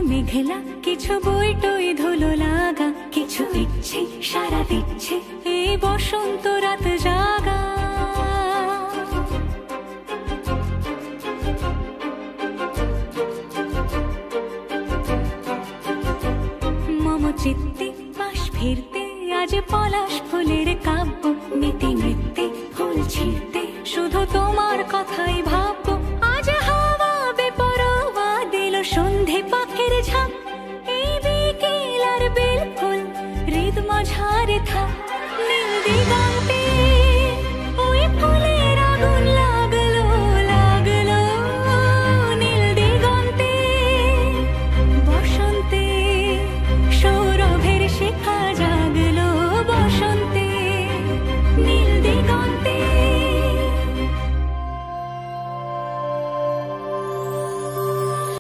মেঘলা, কিছু বই টই ধুলো লাগা, কিছু ইচ্ছে সারা দিচ্ছে এই বসন্ত রাত জাগা। মম চিত্তে পাশ ফিরতে আজ পলাশ ফুলের কাব্য, নীতি নৃত্যে ফুল ছিঁড়তে শুধু তোমার কথাই ভাববো। আজ হাওয়া বেপরোয়া দিল সন্ধে পাখির ঝাঁক, এই বিকেল আর বেল ফুল হৃদ মাঝারে থাক।